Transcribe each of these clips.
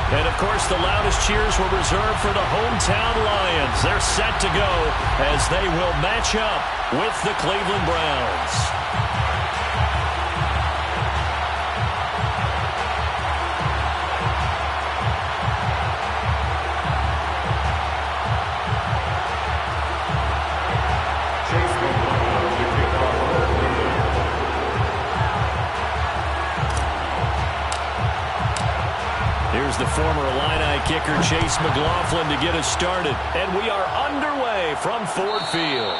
And, of course, the loudest cheers were reserved for the hometown Lions. They're set to go as they will match up with the Cleveland Browns. Here's the former Illini kicker, Chase McLaughlin, to get us started. And we are underway from Ford Field.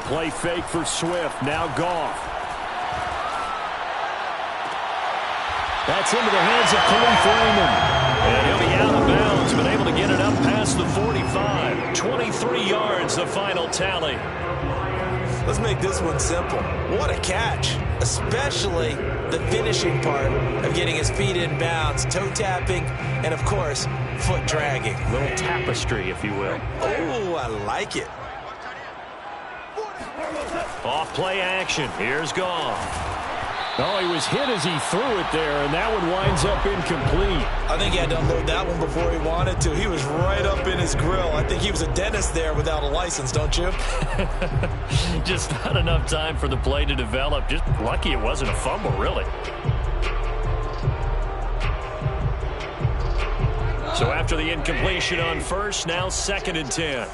Play fake for Swift. Now Goff. That's into the hands of Khalif Raymond. And he'll be out of bounds, but able to get it up past the 45. 23 yards, the final tally. Let's make this one simple. What a catch, especially the finishing part of getting his feet in bounds, toe tapping, and, of course, foot dragging. A little tapestry, if you will. Oh, I like it. Off play action. Here's Goff. Oh, he was hit as he threw it there, and that one winds up incomplete. I think he had to unload that one before he wanted to. He was right up in his grill. I think he was a dentist there without a license, don't you? Just not enough time for the play to develop. Just lucky it wasn't a fumble, really. So after the incompletion on first, now 2nd and 10.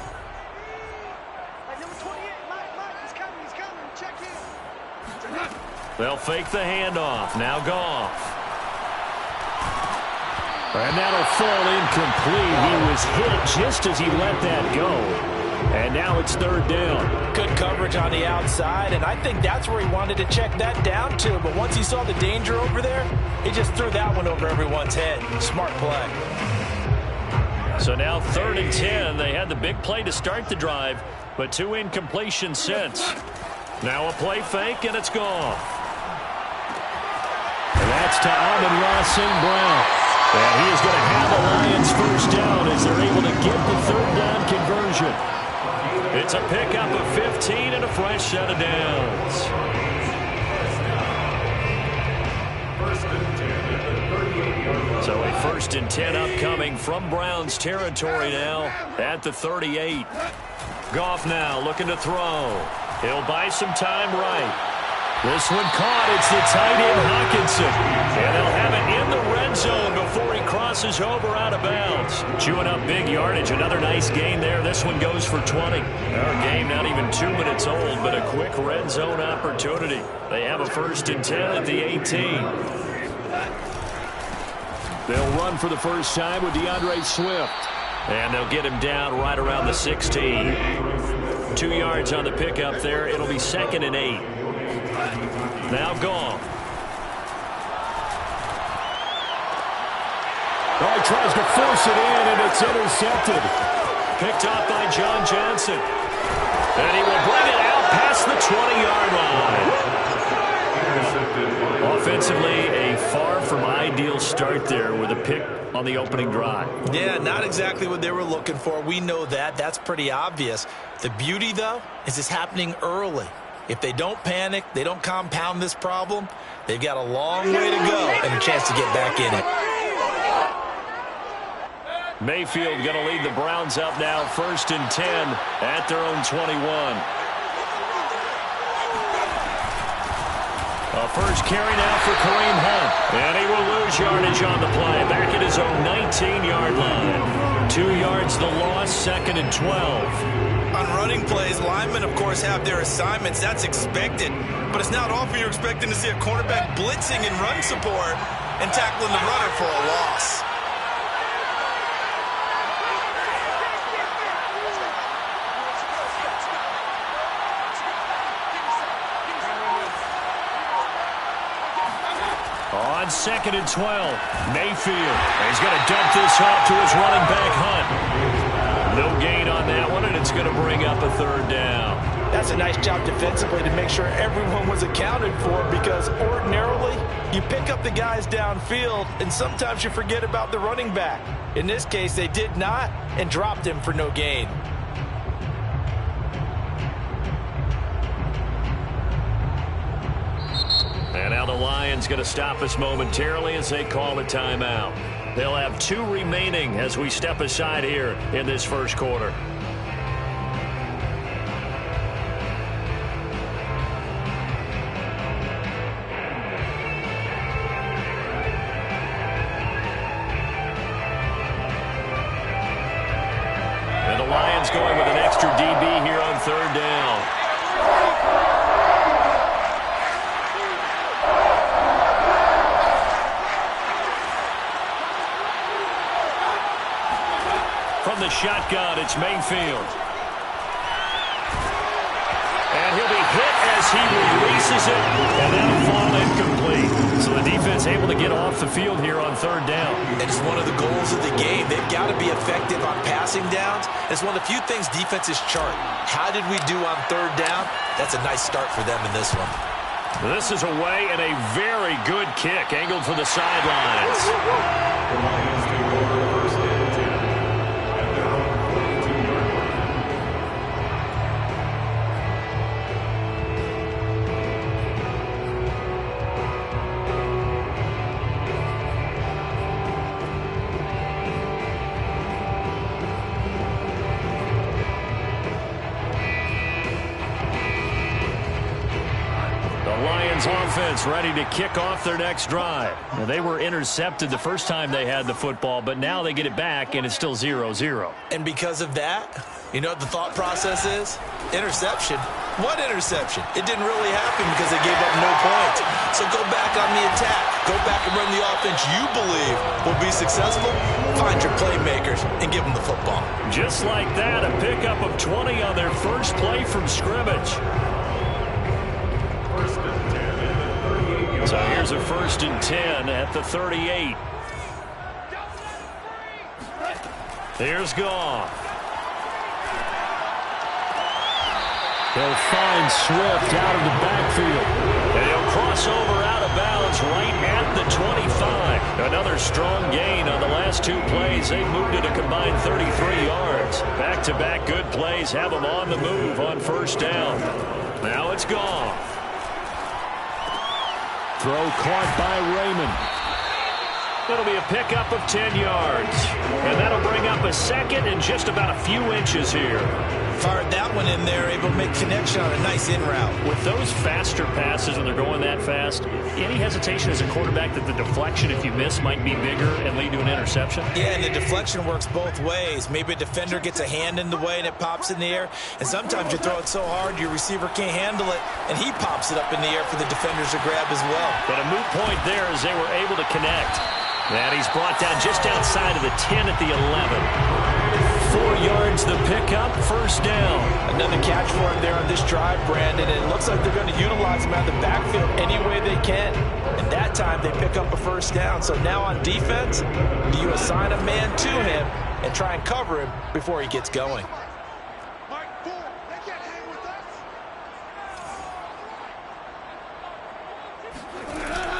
They'll fake the handoff. Now Goff. And that'll fall incomplete. He was hit just as he let that go. And now it's 3rd down. Good coverage on the outside, and I think that's where he wanted to check that down to. But once he saw the danger over there, he just threw that one over everyone's head. Smart play. So now 3rd and 10. They had the big play to start the drive, but 2 incompletions since. Now a play fake, and it's gone. And that's to Amon-Ra St. Brown. And he is going to have the Lions first down as they're able to get the 3rd down conversion. It's a pickup of 15 and a fresh set of downs. So a 1st and 10 upcoming from Browns territory now at the 38. Goff now looking to throw. He'll buy some time right. This one caught. It's the tight end Hockenson. And they'll have it in the red zone before he crosses over out of bounds. Chewing up big yardage. Another nice gain there. This one goes for 20. Our game not even 2 minutes old, but a quick red zone opportunity. They have a 1st and 10 at the 18. They'll run for the first time with DeAndre Swift. And they'll get him down right around the 16. 2 yards on the pickup there. It'll be 2nd and 8. Now Goff. Oh, he tries to force it in, and it's intercepted. Picked off by John Johnson. And he will bring it out past the 20-yard line. Offensively, a far from ideal start there with a pick on the opening drive. Yeah, not exactly what they were looking for. We know that. That's pretty obvious. The beauty, though, is it's happening early. If they don't panic, they don't compound this problem, they've got a long way to go and a chance to get back in it. Mayfield going to lead the Browns up now, 1st and 10 at their own 21. A first carry now for Kareem Hunt. And he will lose yardage on the play. Back at his own 19-yard line. 2 yards the loss, 2nd and 12. On running plays, linemen, of course, have their assignments. That's expected. But it's not often you're expecting to see a cornerback blitzing in run support and tackling the runner for a loss. On 2nd and 12, Mayfield. He's going to dump this off to his running back, Hunt. No gain on that one, and it's up a third down. That's a nice job defensively to make sure everyone was accounted for, because ordinarily you pick up the guys downfield and sometimes you forget about the running back. In this case, they did not and dropped him for no gain. And now the Lions going to stop us momentarily as they call a timeout. They'll have 2 remaining as we step aside here in this first quarter. And the Lions going with an extra DB here on third down. From the shotgun, it's Mayfield. And he'll be hit as he releases it, and that'll fall incomplete. So the defense able to get off the field here on third down. It's one of the goals of the game. They've got to be effective on passing downs. It's one of the few things defenses chart. How did we do on third down? That's a nice start for them in this one. This is away and a very good kick angled for the sidelines. Offense ready to kick off their next drive. Now, they were intercepted the first time they had the football, but now they get it back, and it's still 0-0. And because of that, you know what the thought process is? Interception. What interception? It didn't really happen because they gave up no points. So go back on the attack. Go back and run the offense you believe will be successful. Find your playmakers and give them the football. Just like that, a pickup of 20 on their first play from scrimmage. So here's a 1st and 10 at the 38. Here's Goff. They'll find Swift out of the backfield. And he'll cross over out of bounds right at the 25. Another strong gain on the last 2 plays. They moved it a combined 33 yards. Back-to-back good plays have them on the move on first down. Now it's Goff. Throw caught by Raymond. That'll be a pickup of 10 yards. And that'll bring up a second and just about a few inches here. Fired that one in there, able to make connection on a nice in route. With those faster passes when they're going that fast, any hesitation as a quarterback that the deflection, if you miss, might be bigger and lead to an interception? Yeah, and the deflection works both ways. Maybe a defender gets a hand in the way and it pops in the air. And sometimes you throw it so hard your receiver can't handle it, and he pops it up in the air for the defenders to grab as well. But a moot point there as they were able to connect. And he's brought down just outside of the 10 at the 11. 4 yards the pickup, first down. Another catch for him there on this drive, Brandon. And it looks like they're going to utilize him out of the backfield any way they can. And that time they pick up a first down. So now on defense, do you assign a man to him and try and cover him before he gets going?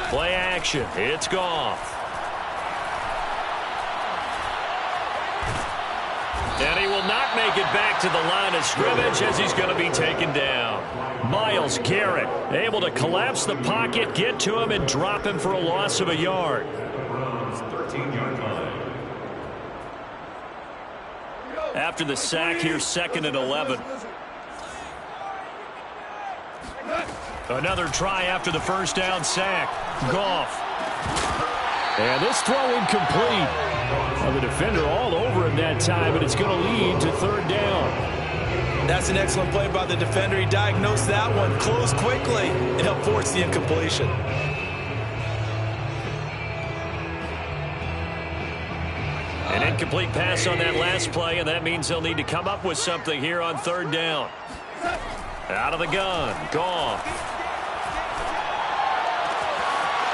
Play action. It's Goff. And he will not make it back to the line of scrimmage as he's going to be taken down. Myles Garrett able to collapse the pocket, get to him, and drop him for a loss of a yard. After the sack here, 2nd and 11. Another try after the first down sack. Goff. And this throw incomplete. Well, the defender all over him that time, but it's going to lead to 3rd down. That's an excellent play by the defender. He diagnosed that one, closed quickly, and helped force the incompletion. An incomplete pass on that last play, and that means they'll need to come up with something here on 3rd down. Out of the gun, Goff.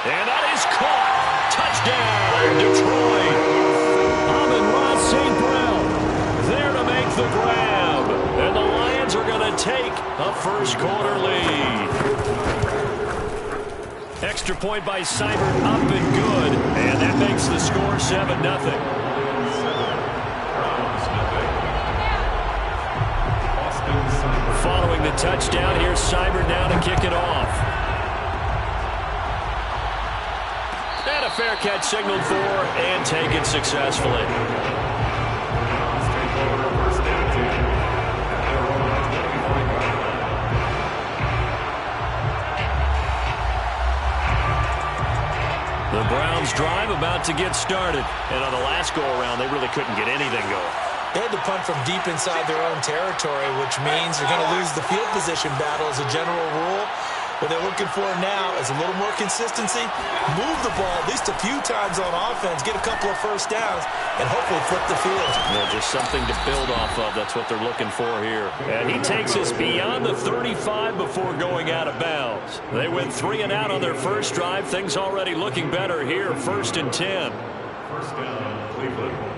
And that is caught. Touchdown, Detroit. Amon-Ra St. Brown there to make the grab. And the Lions A first-quarter lead. Extra point by Seibert, up and good. And that makes the score 7-0. Following the touchdown, here's Seibert now to kick it off. And a fair catch signaled for and taken successfully. The Browns drive about to get started. And on the last go-around, they really couldn't get anything going. They had to punt from deep inside their own territory, which means they're going to lose the field position battle as a general rule. What they're looking for now is a little more consistency, move the ball at least a few times on offense, get a couple of first downs, and hopefully flip the field. Yeah, just something to build off of. That's what they're looking for here. And he takes us beyond the 35 before going out of bounds. They went 3 and out on their first drive. Things already looking better here. 1st and 10. First down, Cleveland.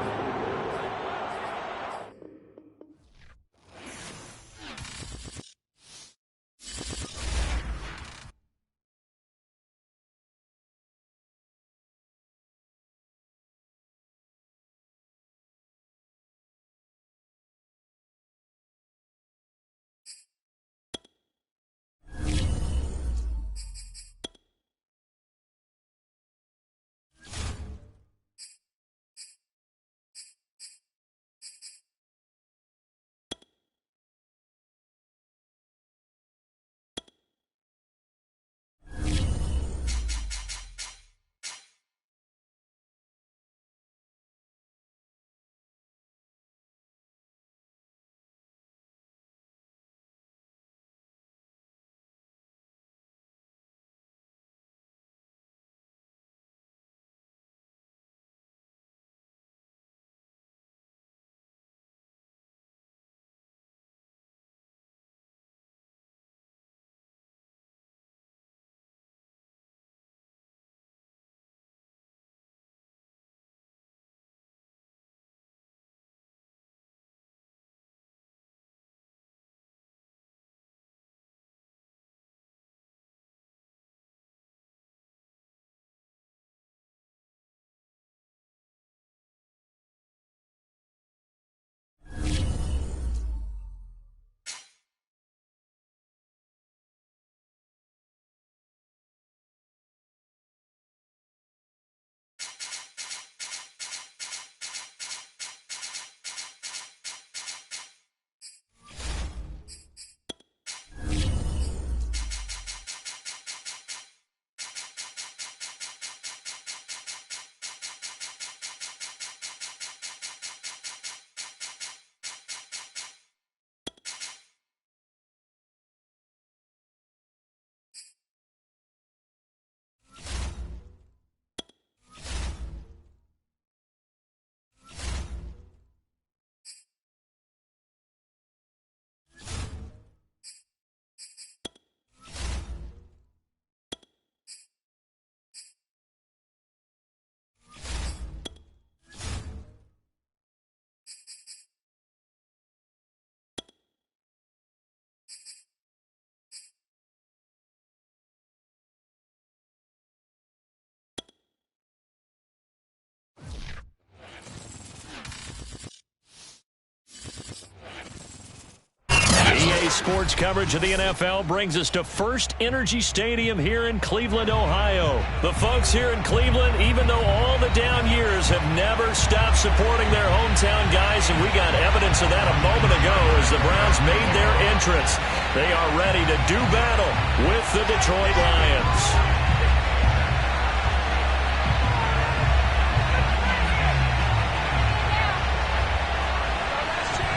EA Sports coverage of the NFL brings us to First Energy Stadium here in Cleveland, Ohio. The folks here in Cleveland, even though all the down years, have never stopped supporting their hometown guys, and we got evidence of that a moment ago as the Browns made their entrance. They are ready to do battle with the Detroit Lions.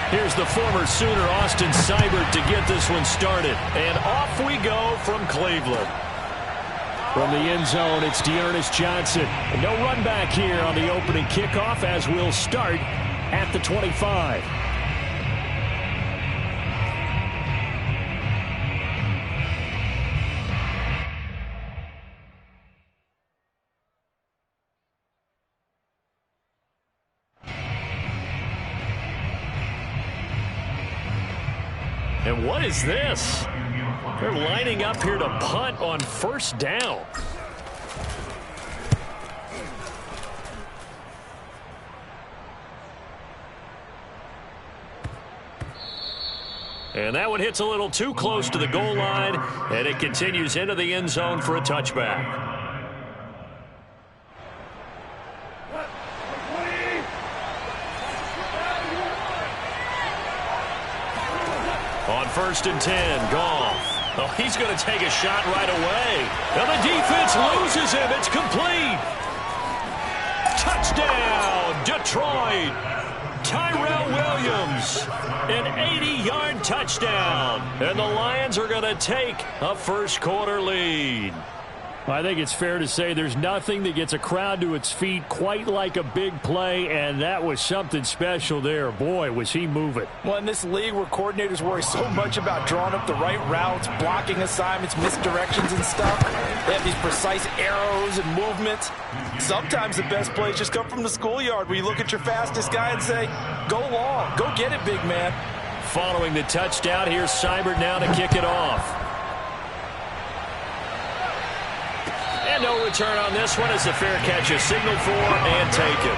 Here's the former Sooner, Austin Seibert, to get this one started. And off we go from Cleveland. From the end zone, it's Dearness Johnson. No run back here on the opening kickoff as we'll start at the 25. And what is this? They're lining up here to punt on first down. And that one hits a little too close to the goal line, and it continues into the end zone for a touchback. On 1st and 10, Goff. Oh, he's going to take a shot right away. And the defense loses him. It's complete. Touchdown, Detroit. Tyrell Williams, an 80-yard touchdown. And the Lions are going to take a first-quarter lead. I think it's fair to say there's nothing that gets a crowd to its feet quite like a big play, and that was something special there. Boy, was he moving. Well, in this league where coordinators worry so much about drawing up the right routes, blocking assignments, misdirections and stuff, they have these precise arrows and movements. Sometimes the best plays just come from the schoolyard where you look at your fastest guy and say, go long, go get it, big man. Following the touchdown, here's Seibert now to kick it off. And no return on this one as the fair catch is signaled for and taken.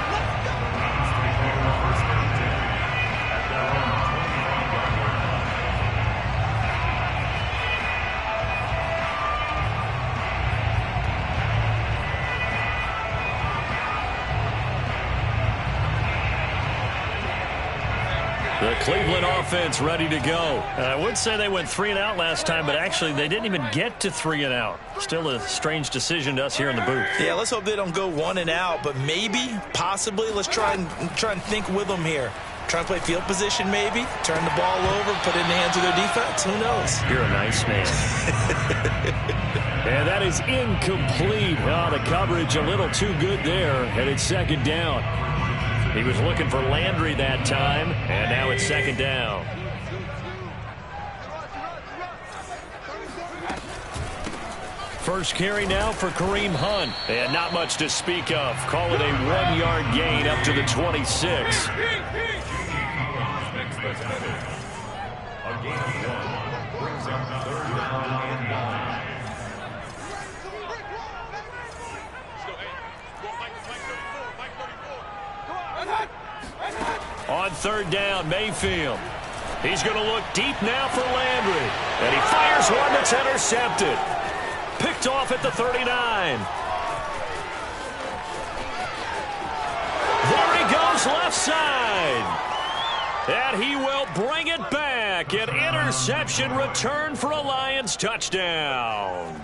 The Cleveland offense ready to go. I would say they went 3 and out last time, but actually they didn't even get to 3 and out. Still a strange decision to us here in the booth. Yeah, let's hope they don't go 1 and out, but maybe, possibly, let's try and think with them here. Try and play field position maybe, turn the ball over, put it in the hands of their defense. Who knows? You're a nice man. And that is incomplete. Oh, the coverage a little too good there, and it's 2nd down. He was looking for Landry that time, and now it's 2nd down. First carry now for Kareem Hunt. And not much to speak of. Call it a 1-yard gain up to the 26. On 3rd down, Mayfield. He's going to look deep now for Landry. And he fires one that's intercepted. Picked off at the 39. There he goes left side. And he will bring it back. An interception return for a Lions touchdown.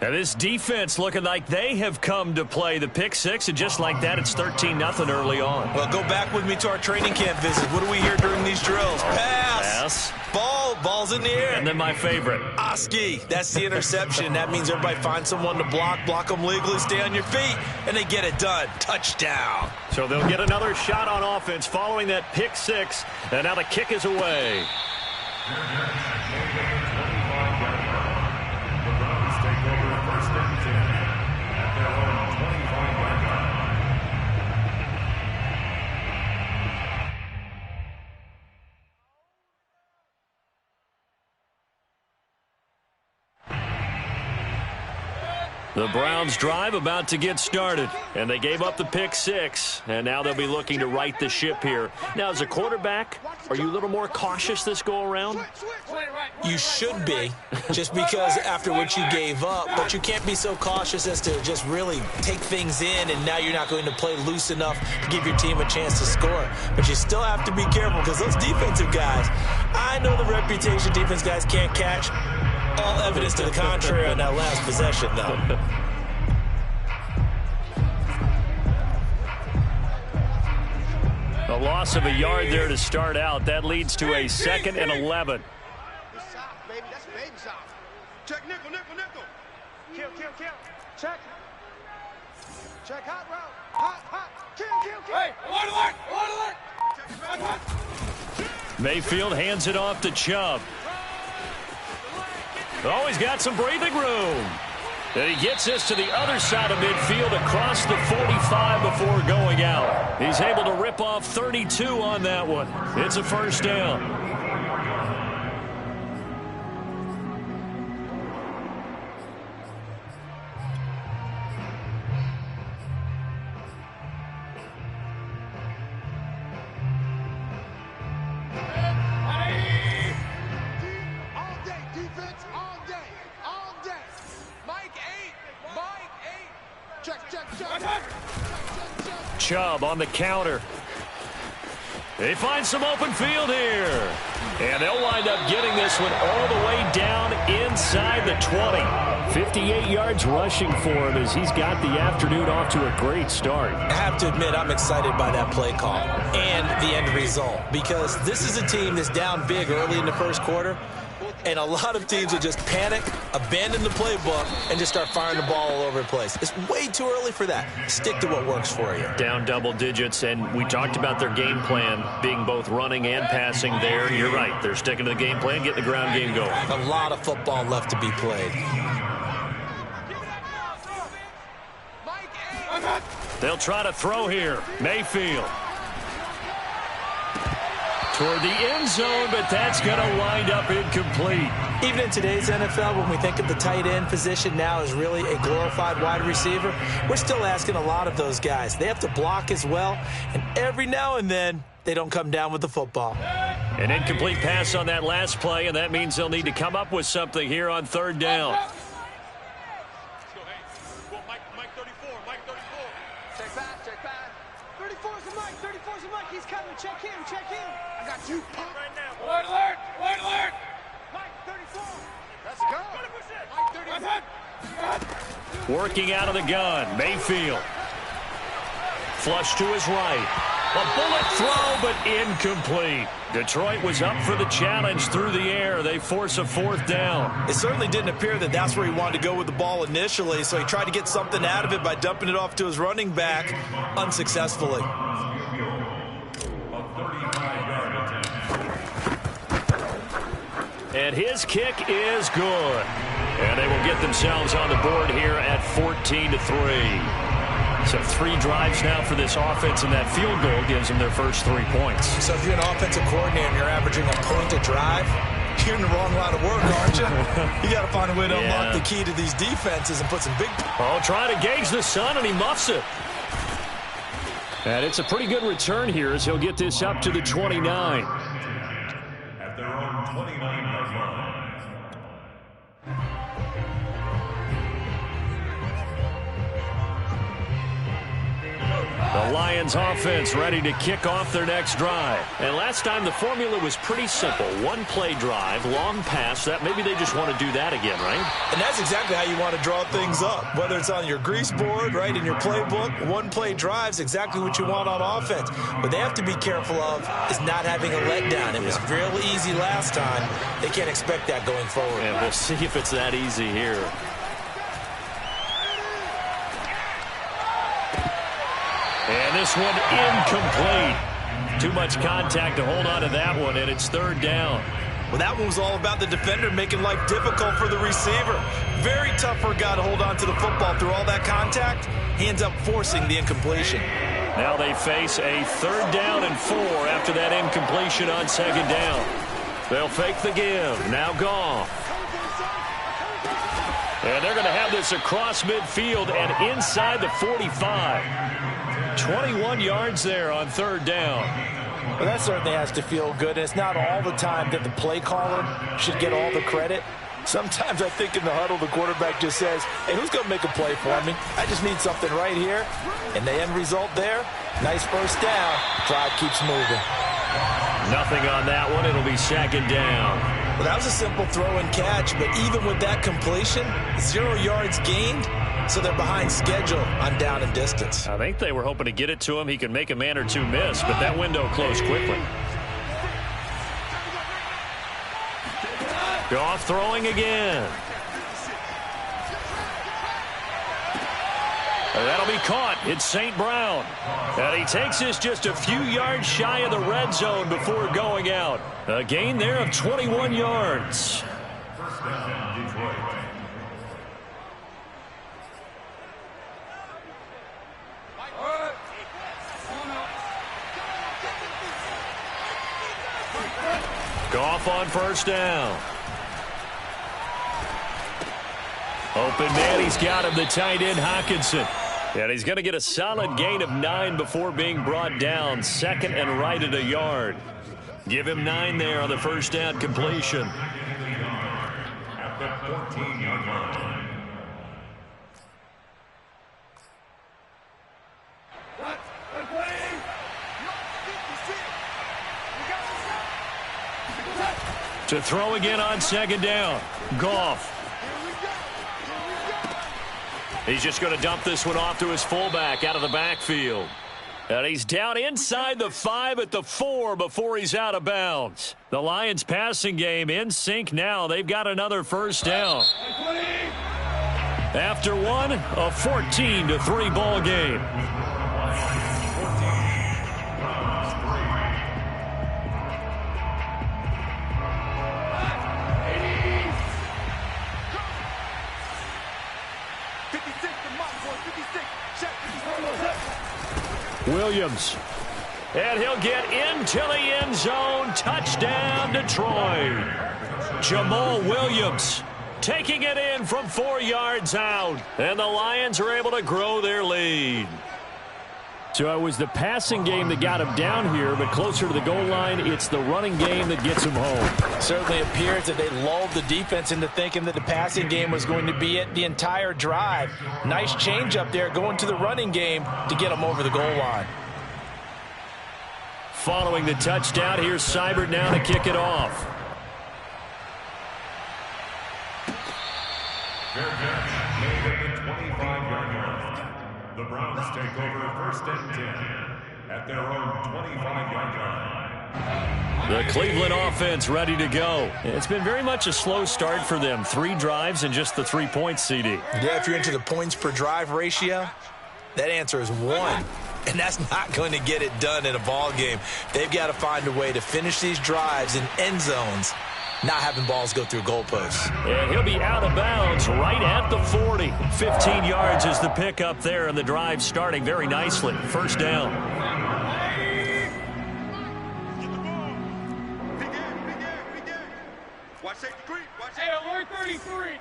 And this defense looking like they have come to play the pick six, and just like that, it's 13-0 early on. Well, go back with me to our training camp visit. What do we hear during these drills? Pass. Ball's in the air. And then my favorite. Oski, that's the interception. That means everybody finds someone to block them legally, stay on your feet, and they get it done. Touchdown. So they'll get another shot on offense following that pick six, and now the kick is away. The Browns drive about to get started, and they gave up the pick six, and now they'll be looking to right the ship here. Now, as a quarterback, are you a little more cautious this go-around? You should be, just because after what you gave up, but you can't be so cautious as to just really take things in, and now you're not going to play loose enough to give your team a chance to score. But you still have to be careful, because those defensive guys, I know the reputation defense guys can't catch. All evidence to the contrary on that last possession, though. A loss of a yard there to start out. That leads to a 2nd and 11. That's baby side. Check nickel. Kill. Check. Check hot route. Hot. Kill. Hey, alert. Mayfield hands it off to Chubb. Oh, he's got some breathing room. And he gets this to the other side of midfield across the 45 before going out. He's able to rip off 32 on that one. It's a first down. Chubb on the counter. They find some open field here. And they'll wind up getting this one all the way down inside the 20. 58 yards rushing for him as he's got the afternoon off to a great start. I have to admit, I'm excited by that play call and the end result, because this is a team that's down big early in the first quarter. And a lot of teams will just panic, abandon the playbook, and just start firing the ball all over the place. It's way too early for that. Stick to what works for you. Down double digits, and we talked about their game plan being both running and passing there. You're right. They're sticking to the game plan, getting the ground game going. A lot of football left to be played. They'll try to throw here. Mayfield. Toward the end zone, but that's going to wind up incomplete. Even in today's NFL, when we think of the tight end position now as really a glorified wide receiver, we're still asking a lot of those guys. They have to block as well, and every now and then, they don't come down with the football. An incomplete pass on that last play, and that means they'll need to come up with something here on third down. Mike 34, Mike 34. Check back. 34's a Mike, 34's a Mike. He's coming. Check him. I got you, pop. Right now. Wide alert. Mike 34. Let's go. Mike 34. Working out of the gun, Mayfield. Flush to his right. A bullet throw, but incomplete. Detroit was up for the challenge through the air. They force a fourth down. It certainly didn't appear that that's where he wanted to go with the ball initially, so he tried to get something out of it by dumping it off to his running back unsuccessfully. And his kick is good. And they will get themselves on the board here at 14-3. So 3 drives now for this offense, and that field goal gives them their first 3 points. So if you're an offensive coordinator and you're averaging a point a drive, you're in the wrong line of work, aren't you? You got to find a way to unlock the key to these defenses and put some big... Oh, trying to gauge the sun, and he muffs it. And it's a pretty good return here as he'll get this up to the 29. At their own 29-yard line. The Lions offense ready to kick off their next drive. And last time the formula was pretty simple. 1-play drive, long pass. That maybe they just want to do that again, right? And that's exactly how you want to draw things up. Whether it's on your grease board, right, in your playbook, 1-play drive's exactly what you want on offense. What they have to be careful of is not having a letdown. It was real easy last time. They can't expect that going forward. And we'll see if it's that easy here. And this one incomplete. Too much contact to hold on to that one, and it's third down. Well, that one was all about the defender making life difficult for the receiver. Very tough for a guy to hold on to the football through all that contact. He ends up forcing the incompletion. Now they face a 3rd down and 4 after that incompletion on 2nd down. They'll fake the give. Now Goff. And they're going to have this across midfield and inside the 45. 21 yards there on 3rd down. Well, that certainly has to feel good. And it's not all the time that the play caller should get all the credit. Sometimes I think in the huddle, the quarterback just says, hey, who's going to make a play for me? I just need something right here. And the end result there, nice first down. Drive keeps moving. Nothing on that one. It'll be 2nd down. Well, that was a simple throw and catch, but even with that completion, 0 yards gained, so they're behind schedule on down and distance. I think they were hoping to get it to him. He could make a man or two miss, but that window closed quickly. Goff throwing again. That'll be caught. It's St. Brown. And he takes this just a few yards shy of the red zone before going out. A gain there of 21 yards. First down, Detroit. Goff on first down. Open man, he's got him, the tight end, Hockenson. And he's going to get a solid gain of 9 before being brought down. Second and right at a yard. Give him 9 there on the first down completion. At the 14-yard line. To throw again on second down. Goff. He's just going to dump this one off to his fullback out of the backfield. And he's down inside the 5 at the 4 before he's out of bounds. The Lions passing game in sync now. They've got another first down. After one, a 14-3 ball game. Williams. And he'll get into the end zone. Touchdown, Detroit. Jamal Williams taking it in from 4 yards out. And the Lions are able to grow their lead. So it was the passing game that got him down here, but closer to the goal line, it's the running game that gets him home. Certainly appears that they lulled the defense into thinking that the passing game was going to be it the entire drive. Nice change up there going to the running game to get them over the goal line. Following the touchdown, here's Seibert now to kick it off. Fair catch made at the 25-yard line. The Browns take over first and 10 at their own 25-yard line. The Cleveland offense ready to go. It's been very much a slow start for them. 3 drives and just the 3 points, CD. Yeah, if you're into the points per drive ratio, that answer is 1. And that's not going to get it done in a ball game. They've got to find a way to finish these drives in end zones, not having balls go through goalposts. And he'll be out of bounds right at the 40. 15 yards is the pickup there, and the drive starting very nicely. First down. Hey, alert 33.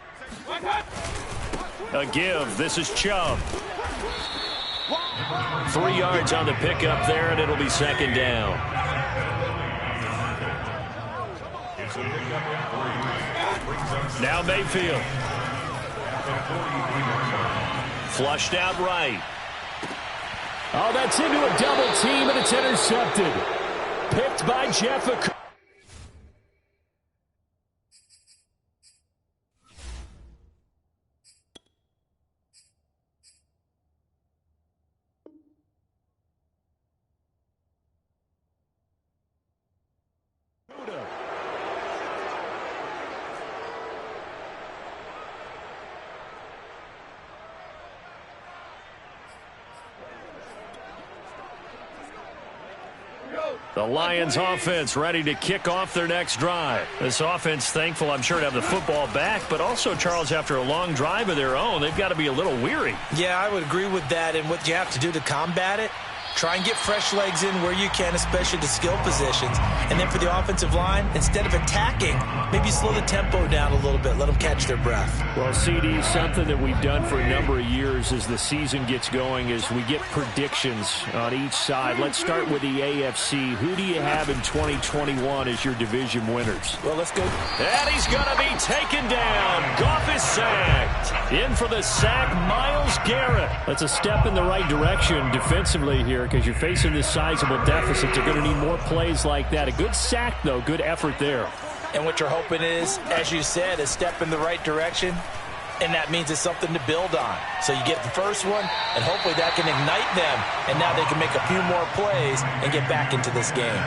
A give. This is Chubb. 3 yards on the pickup there, and it'll be second down. Now Mayfield. Flushed out right. Oh, that's into a double team, and it's intercepted. Picked by Jeff Okudah. The Lions offense ready to kick off their next drive. This offense thankful, I'm sure, to have the football back, but also, Charles, after a long drive of their own, they've got to be a little weary. Yeah, I would agree with that, and what you have to do to combat it, try and get fresh legs in where you can, especially the skill positions. And then for the offensive line, instead of attacking, maybe slow the tempo down a little bit. Let them catch their breath. Well, CD, something that we've done for a number of years as the season gets going is we get predictions on each side. Let's start with the AFC. Who do you have in 2021 as your division winners? Well, let's go. And he's going to be taken down. Goff is sacked. In for the sack, Myles Garrett. That's a step in the right direction defensively here because you're facing this sizable deficit. You're going to need more plays like that. A good sack, though. Good effort there. And what you're hoping is, as you said, a step in the right direction, and that means it's something to build on. So you get the first one, and hopefully that can ignite them, and now they can make a few more plays and get back into this game.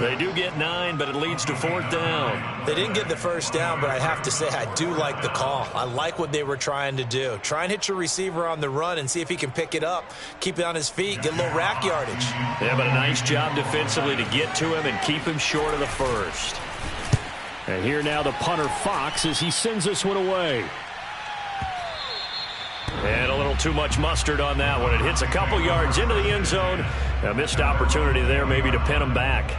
They do get 9, but it leads to 4th down. They didn't get the first down, but I have to say I do like the call. I like what they were trying to do. Try and hit your receiver on the run and see if he can pick it up, keep it on his feet, get a little rack yardage. Yeah, but a nice job defensively to get to him and keep him short of the first. And here now the punter Fox as he sends this one away. And a little too much mustard on that one. It hits a couple yards into the end zone. A missed opportunity there maybe to pin him back.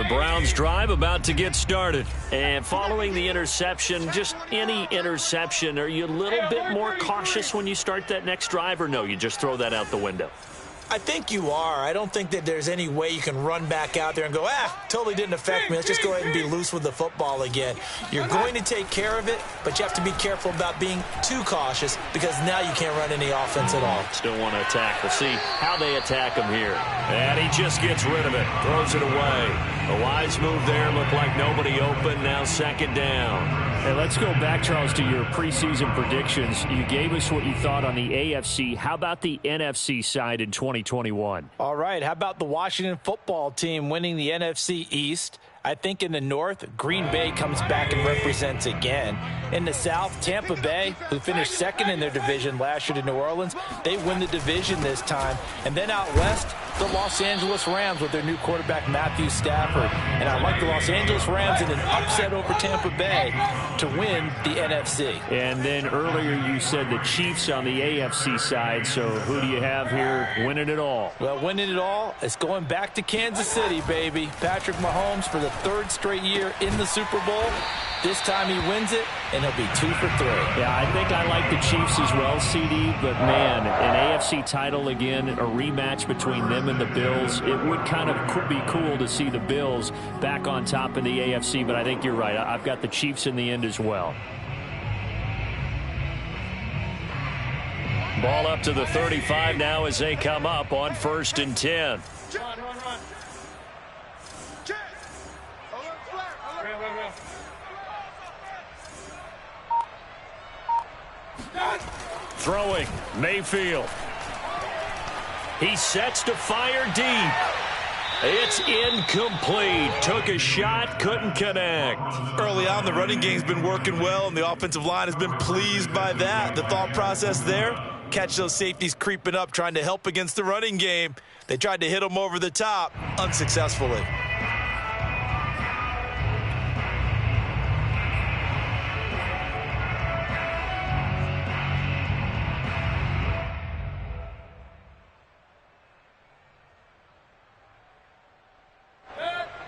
Browns drive about to get started. And following the interception, just any interception, are you a little bit more cautious when you start that next drive, or no, you just throw that out the window? I think you are. I don't think that there's any way you can run back out there and go, totally didn't affect me. Let's just go ahead and be loose with the football again. You're going to take care of it, but you have to be careful about being too cautious because now you can't run any offense at all. Still want to attack. We'll see how they attack him here. And he just gets rid of it, throws it away. A wise move there. Looked like nobody open. Now second down. Hey, let's go back, Charles, to your preseason predictions. You gave us what you thought on the AFC. How about the NFC side in 2021? All right, how about the Washington football team winning the NFC East? I think in the North, Green Bay comes back and represents again. In the South, Tampa Bay, who finished second in their division last year to New Orleans, they win the division this time. And then out West, the Los Angeles Rams with their new quarterback, Matthew Stafford. And I like the Los Angeles Rams in an upset over Tampa Bay to win the NFC. And then earlier you said the Chiefs on the AFC side. So who do you have here winning it all? Well, winning it all is going back to Kansas City, baby. Patrick Mahomes for the third straight year in the Super Bowl. This time he wins it, and he'll be 2 for 3. Yeah, I think I like the Chiefs as well, CD. But, man, an AFC title again, a rematch between them and the Bills. It would kind of be cool to see the Bills back on top of the AFC. But I think you're right. I've got the Chiefs in the end as well. Ball up to the 35 now as they come up on 1st and 10. Run. Throwing, Mayfield. He sets to fire deep. It's incomplete. Took a shot, couldn't connect. Early on, the running game's been working well, and the offensive line has been pleased by that. The thought process there, catch those safeties creeping up, trying to help against the running game. They tried to hit them over the top, unsuccessfully.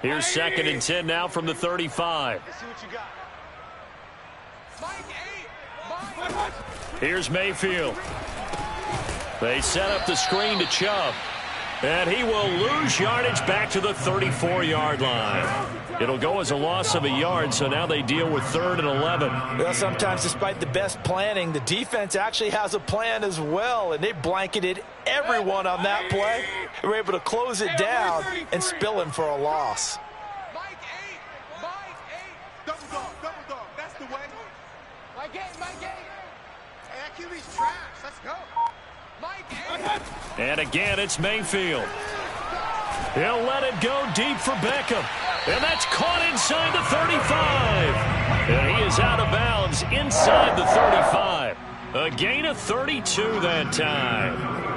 Here's 2nd and 10 now from the 35. Let's see what you got. Mike. Here's Mayfield. They set up the screen to Chubb. And he will lose yardage back to the 34-yard line. It'll go as a loss of a yard, so now they deal with 3rd and 11. Well, sometimes despite the best planning, the defense actually has a plan as well, and they blanketed everyone on that play. They were able to close it down and spill him for a loss. Mike 8. Double dog. That's the way. Mike 8. Hey, that QB's trash. Let's go. Mike 8. And again, it's Mayfield. He'll let it go deep for Beckham. And that's caught inside the 35. And he is out of bounds inside the 35. A gain of 32 that time.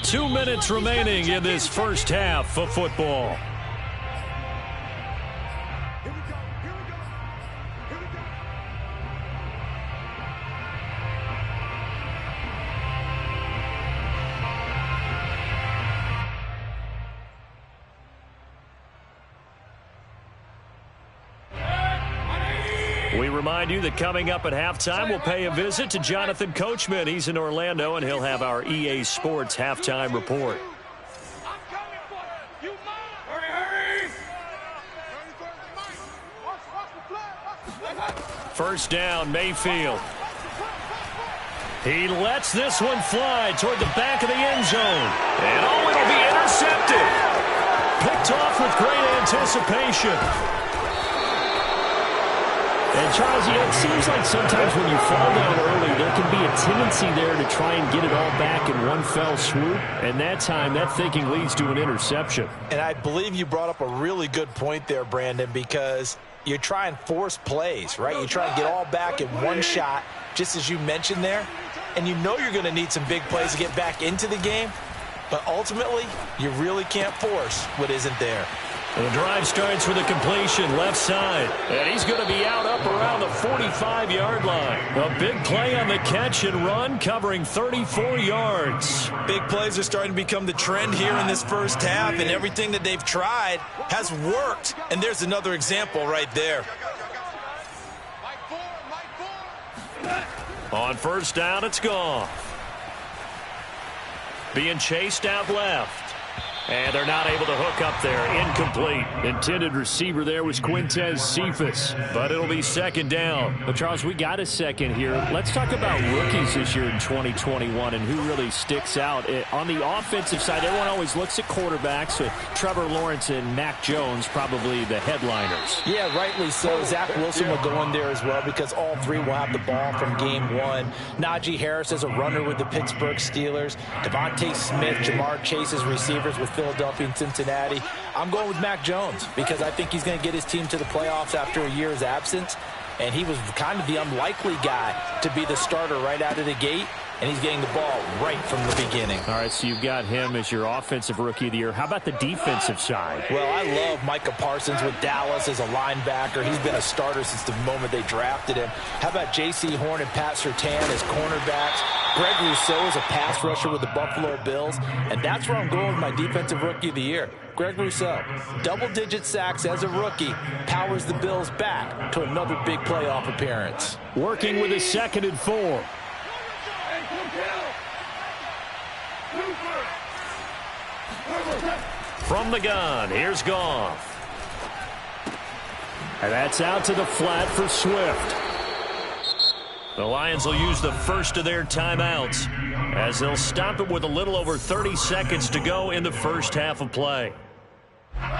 Two minutes remaining in this first half of football. We remind you that coming up at halftime, we'll pay a visit to Jonathan Coachman. He's in Orlando, and he'll have our EA Sports halftime report. I'm coming for you. You mine. Hurry. First down, Mayfield. He lets this one fly toward the back of the end zone. And oh, it'll be intercepted. Picked off with great anticipation. And, Charles, it seems like sometimes when you fall down early, there can be a tendency there to try and get it all back in one fell swoop. And that time, that thinking leads to an interception. And I believe you brought up a really good point there, Brandon, because you try and force plays, right? You try and get all back in one shot, just as you mentioned there. And you know you're going to need some big plays to get back into the game. But ultimately, you really can't force what isn't there. The drive starts with a completion left side. And he's going to be out up around the 45-yard line. A big play on the catch and run, covering 34 yards. Big plays are starting to become the trend here in this first half, and everything that they've tried has worked. And there's another example right there. On first down, it's Goff. Being chased out left. And they're not able to hook up there. Incomplete. Intended receiver there was Quintez Cephas. But it'll be second down. But, Charles, we got a second here. Let's talk about rookies this year in 2021 and who really sticks out. On the offensive side, everyone always looks at quarterbacks with Trevor Lawrence and Mac Jones, probably the headliners. Yeah, rightly so. Zach Wilson will go in there as well because all three will have the ball from game one. Najee Harris is a runner with the Pittsburgh Steelers. Devontae Smith, Jamar Chase's receivers with Philadelphia and Cincinnati. I'm going with Mac Jones because I think he's going to get his team to the playoffs after a year's absence. And he was kind of the unlikely guy to be the starter right out of the gate. And he's getting the ball right from the beginning. All right, so you've got him as your offensive rookie of the year. How about the defensive side? Well, I love Micah Parsons with Dallas as a linebacker. He's been a starter since the moment they drafted him. How about J.C. Horn and Pat Surtain as cornerbacks? Greg Rousseau is a pass rusher with the Buffalo Bills. And that's where I'm going with my defensive rookie of the year. Greg Rousseau, double-digit sacks as a rookie, powers the Bills back to another big playoff appearance. Working with a 2nd and 4. From the gun, here's Goff. And that's out to the flat for Swift. The Lions will use the first of their timeouts as they'll stop it with a little over 30 seconds to go in the first half of play.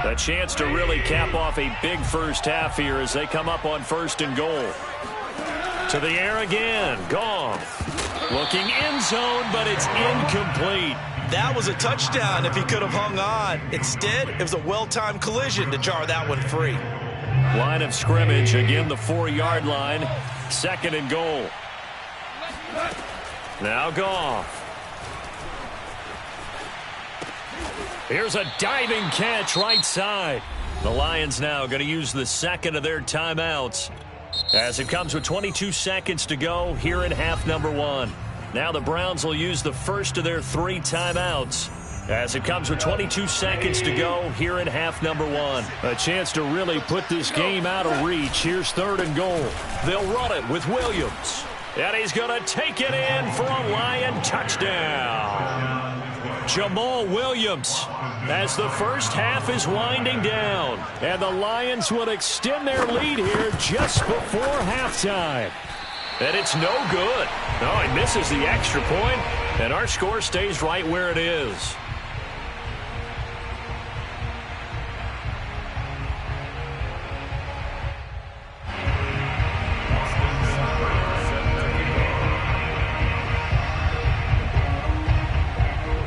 A chance to really cap off a big first half here as they come up on 1st and goal. To the air again, Goff. Looking end zone, but it's incomplete. That was a touchdown if he could have hung on. Instead, it was a well-timed collision to jar that one free. Line of scrimmage, again the 4-yard line. 2nd and goal. Now Goff. Here's a diving catch right side. The Lions now going to use the 2nd of their timeouts as it comes with 22 seconds to go here in half number 1. Now the Browns will use the first of their 3 timeouts as it comes with 22 seconds to go here in half number 1. A chance to really put this game out of reach. Here's 3rd and goal. They'll run it with Williams. And he's going to take it in for a Lion touchdown. Jamal Williams as the first half is winding down. And the Lions will extend their lead here just before halftime. And it's no good. No, he misses the extra point, and our score stays right where it is.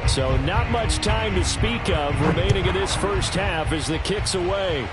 So not much time to speak of remaining in this first half as the kick's away.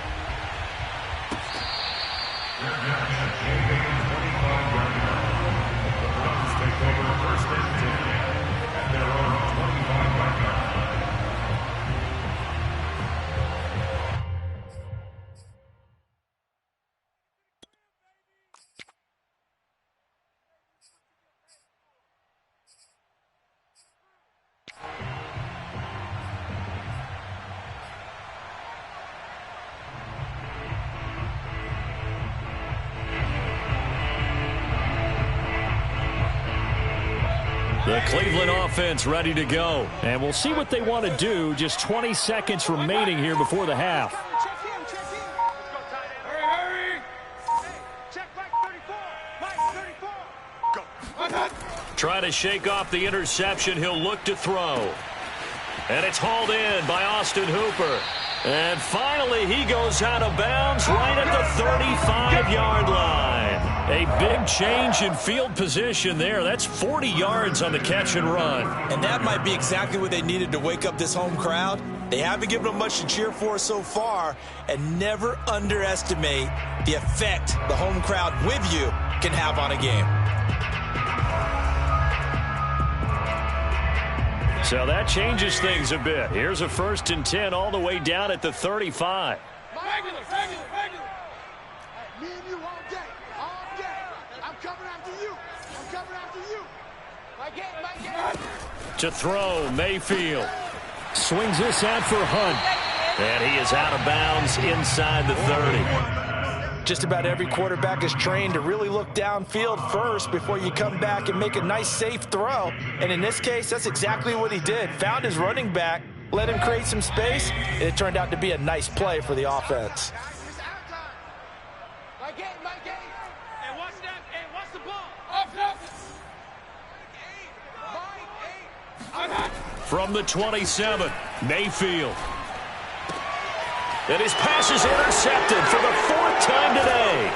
The Cleveland offense ready to go. And we'll see what they want to do. Just 20 seconds remaining here before the half. Try to shake off the interception. He'll look to throw. And it's hauled in by Austin Hooper. And finally, he goes out of bounds right at the 35-yard line. A big change in field position there. That's 40 yards on the catch and run. And that might be exactly what they needed to wake up this home crowd. They haven't given them much to cheer for so far. And never underestimate the effect the home crowd with you can have on a game. So that changes things a bit. Here's a 1st and 10 all the way down at the 35. Regular. Me and you all day. I'm coming after you. My game. To throw, Mayfield. Swings this out for Hunt. And he is out of bounds inside the 30. Just about every quarterback is trained to really look downfield first before you come back and make a nice, safe throw. And in this case, that's exactly what he did. Found his running back, let him create some space, and it turned out to be a nice play for the offense. My game. Hey, watch that. Hey, watch the ball. From the 27, Mayfield. And his pass is intercepted for the 4th time today.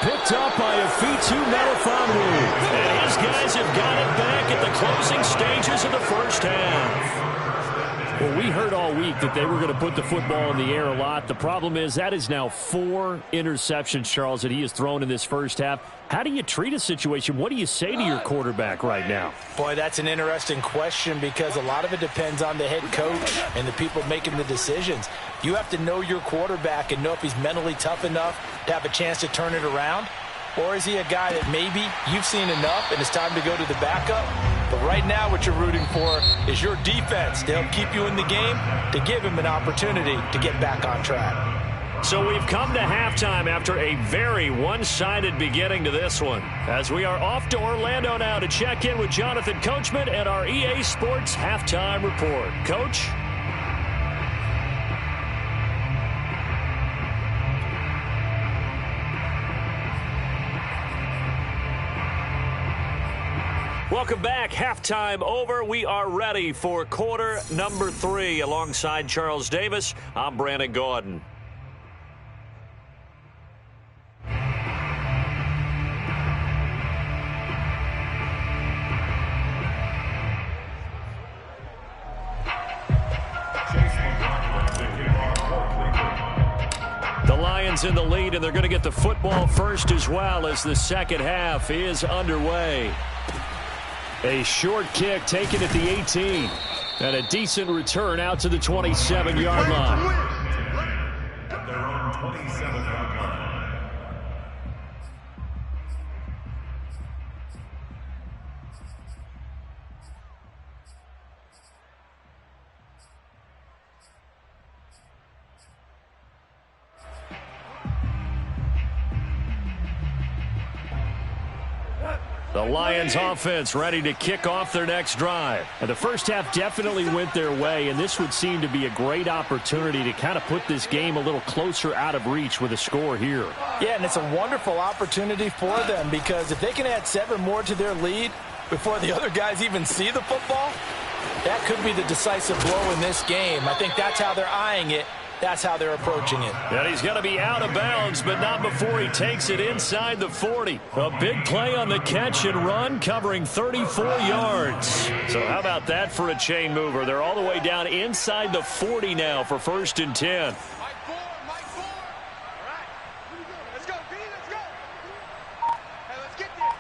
Picked up by Afitu Melifonwu. And his guys have got it back at the closing stages of the first half. Well, we heard all week that they were going to put the football in the air a lot. The problem is that is now 4 interceptions, Charles, that he has thrown in this first half. How do you treat a situation? What do you say to your quarterback right now? Boy, that's an interesting question because a lot of it depends on the head coach and the people making the decisions. You have to know your quarterback and know if he's mentally tough enough to have a chance to turn it around. Or is he a guy that maybe you've seen enough and it's time to go to the backup? But right now what you're rooting for is your defense to help keep you in the game, to give him an opportunity to get back on track. So we've come to halftime after a very one-sided beginning to this one. As we are off to Orlando now to check in with Jonathan Coachman and our EA Sports Halftime Report. Coach? Welcome back. Halftime over. We are ready for quarter number 3. Alongside Charles Davis, I'm Brandon Gaudin. The Lions in the lead, and they're going to get the football first as well as the second half is underway. A short kick taken at the 18. And a decent return out to the 27-yard line. At their own 27-yard line. The Lions offense ready to kick off their next drive. And the first half definitely went their way, and this would seem to be a great opportunity to kind of put this game a little closer out of reach with a score here. Yeah, and it's a wonderful opportunity for them because if they can add 7 more to their lead before the other guys even see the football, that could be the decisive blow in this game. I think that's how they're eyeing it. That's how they're approaching it. And he's going to be out of bounds, but not before he takes it inside the 40. A big play on the catch and run, covering 34 yards. So how about that for a chain mover? They're all the way down inside the 40 now for 1st and 10. Mike 4. All right. Let's go, B. Let's go. Hey, let's get there.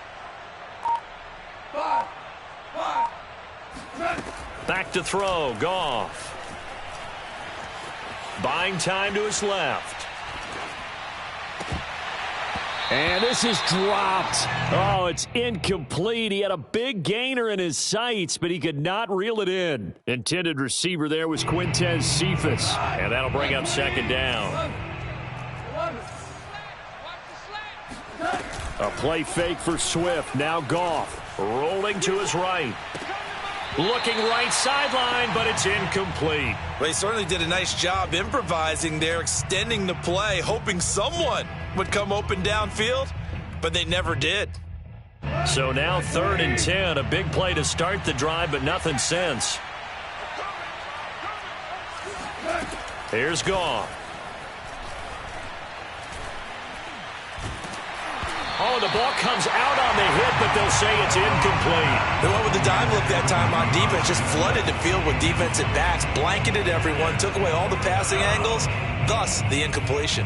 5. Back to throw, Goff. Buying time to his left. And this is dropped. Oh, it's incomplete. He had a big gainer in his sights, but he could not reel it in. Intended receiver there was Quintez Cephas. And that'll bring up 2nd down. A play fake for Swift. Now Goff. Rolling to his right. Looking right sideline, but it's incomplete. Well, he certainly did a nice job improvising there, extending the play, hoping someone would come open downfield, but they never did. So now 3rd and 10, a big play to start the drive, but nothing since. Here's Goff. Oh, the ball comes out on the hit, but they'll say it's incomplete. They went with the dime look that time on defense, just flooded the field with defensive backs, blanketed everyone, took away all the passing angles, thus the incompletion.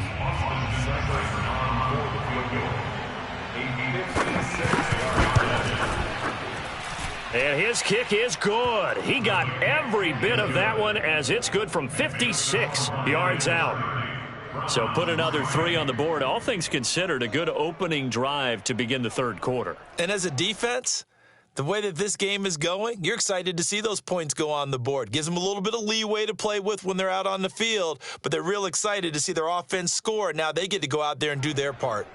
And his kick is good. He got every bit of that one as it's good from 56 yards out. So put another 3 on the board. All things considered, a good opening drive to begin the third quarter. And as a defense, the way that this game is going, you're excited to see those points go on the board. Gives them a little bit of leeway to play with when they're out on the field, but they're real excited to see their offense score. Now they get to go out there and do their part.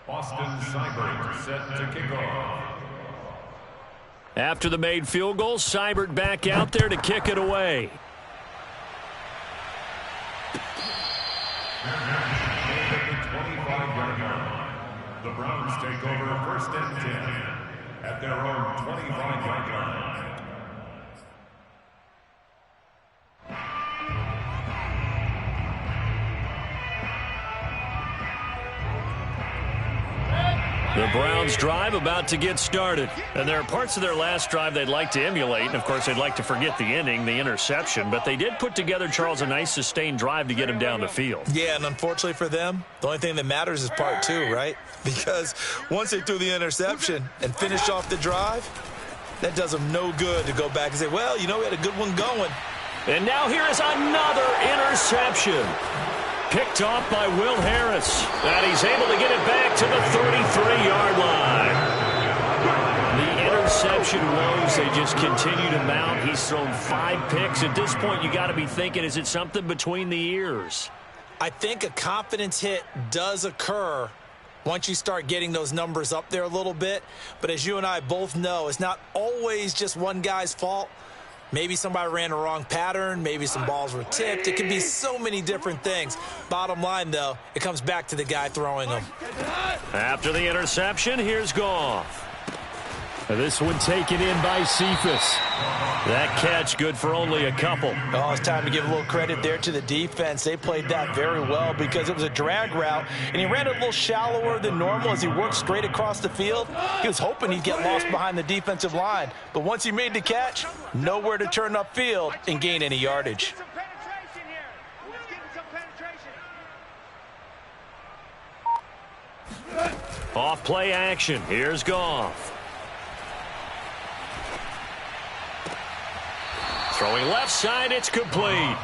Austin Seibert set to kick off. After the made field goal, Seibert back out there to kick it away. The Browns take over first and 10 at their own 25-yard line. The Browns drive about to get started. And there are parts of their last drive they'd like to emulate. And, of course, they'd like to forget the inning, the interception. But they did put together, Charles, a nice sustained drive to get him down the field. Yeah, and unfortunately for them, the only thing that matters is part 2, right? Because once they threw the interception and finished off the drive, that does them no good to go back and say, well, you know, we had a good one going. And now here is another interception. Picked off by Will Harris. And he's able to get it back to the 33-yard line. The interception woes, they just continue to mount. He's thrown 5 picks. At this point, you got to be thinking, is it something between the ears? I think a confidence hit does occur once you start getting those numbers up there a little bit. But as you and I both know, it's not always just one guy's fault. Maybe somebody ran a wrong pattern. Maybe some balls were tipped. It can be so many different things. Bottom line, though, it comes back to the guy throwing them. After the interception, here's Goff. This one taken in by Cephas. That catch good for only a couple. Oh, it's time to give a little credit there to the defense. They played that very well because it was a drag route, and he ran it a little shallower than normal as he worked straight across the field. He was hoping he'd get lost behind the defensive line, but once he made the catch, nowhere to turn upfield and gain any yardage. Off play action. Here's Goff. Throwing left side, it's complete.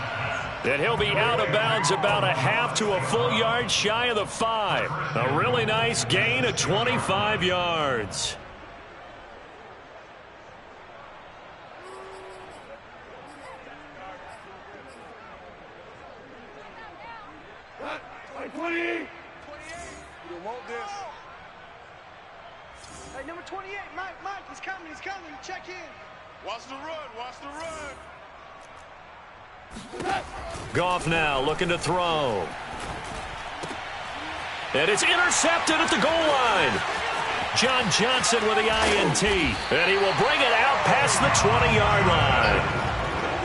And he'll be out of bounds about a half to a full yard shy of the 5. A really nice gain of 25 yards. Hey, number 28, Mike, he's coming, check in. Watch the run, watch the run. Goff now looking to throw. And it's intercepted at the goal line. John Johnson with the INT. And he will bring it out past the 20-yard line.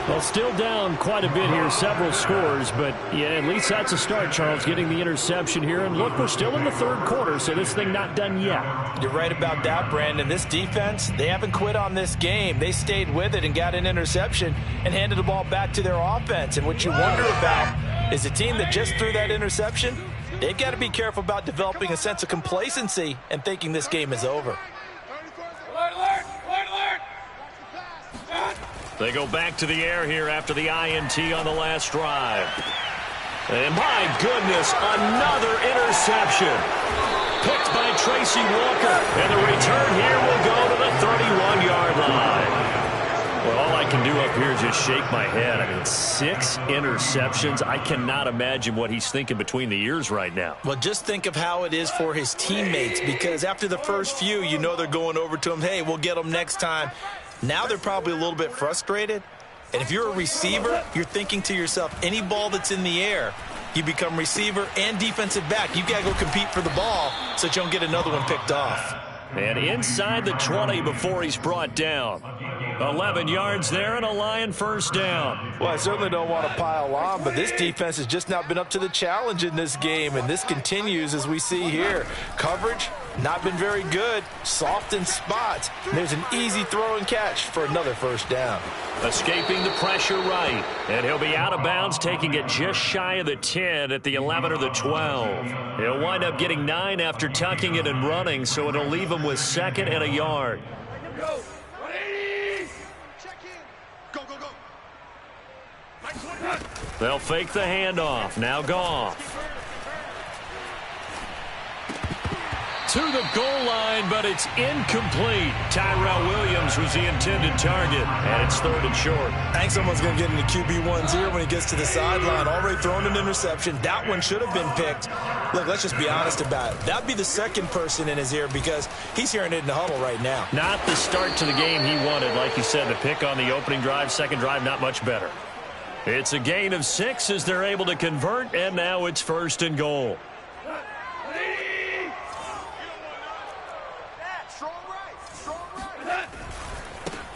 Well, still down quite a bit here, several scores, but yeah, at least that's a start, Charles, getting the interception here. And look, we're still in the third quarter, so this thing not done yet. You're right about that, Brandon. This defense, they haven't quit on this game. They stayed with it and got an interception and handed the ball back to their offense. And what you wonder about is a team that just threw that interception, they've got to be careful about developing a sense of complacency and thinking this game is over. They go back to the air here after the INT on the last drive. And my goodness, another interception. Picked by Tracy Walker. And the return here will go to the 31-yard line. Well, all I can do up here is just shake my head. I mean, 6 interceptions. I cannot imagine what he's thinking between the ears right now. Well, just think of how it is for his teammates, because after the first few, you know they're going over to him, hey, we'll get them next time. Now they're probably a little bit frustrated. And if you're a receiver, you're thinking to yourself, any ball that's in the air, you become receiver and defensive back. You've got to go compete for the ball so that you don't get another one picked off. And inside the 20 before he's brought down. 11 yards there and a Lion first down. Well, I certainly don't want to pile on, but this defense has just not been up to the challenge in this game, and this continues as we see here. Coverage, not been very good. Soft in spots. And there's an easy throw and catch for another first down. Escaping the pressure right. And he'll be out of bounds, taking it just shy of the 10 at the 11 or the 12. He'll wind up getting 9 after tucking it and running, so it'll leave him with 2nd and a yard. Go. 180. Check in. Go, go, go. They'll fake the handoff. Now Goff. To the goal line, but it's incomplete. Tyrell Williams was the intended target, and it's 3rd and short. I think someone's going to get into QB1's ear when he gets to the sideline. Already thrown an interception. That one should have been picked. Look, let's just be honest about it. That'd be the second person in his ear because he's hearing it in the huddle right now. Not the start to the game he wanted. Like you said, the pick on the opening drive, second drive, not much better. It's a gain of 6 as they're able to convert, and now it's 1st and goal.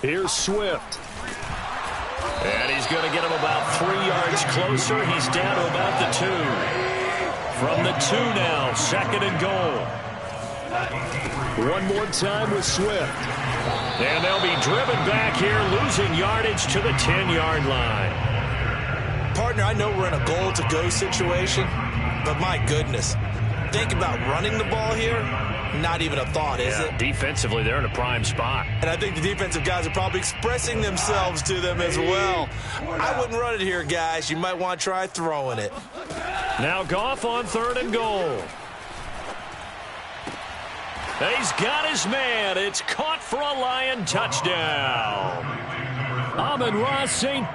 Here's Swift. And he's going to get him about 3 yards closer. He's down to about the 2. From the 2 now, 2nd and goal. One more time with Swift. And they'll be driven back here, losing yardage to the 10-yard line. Partner, I know we're in a goal-to-go situation, but my goodness. Think about running the ball here. Not even a thought, is it? Defensively, they're in a prime spot. And I think the defensive guys are probably expressing themselves to them as well. I wouldn't run it here, guys. You might want to try throwing it. Now Goff on 3rd and goal. He's got his man. It's caught for a Lion touchdown. Amon-Ra St.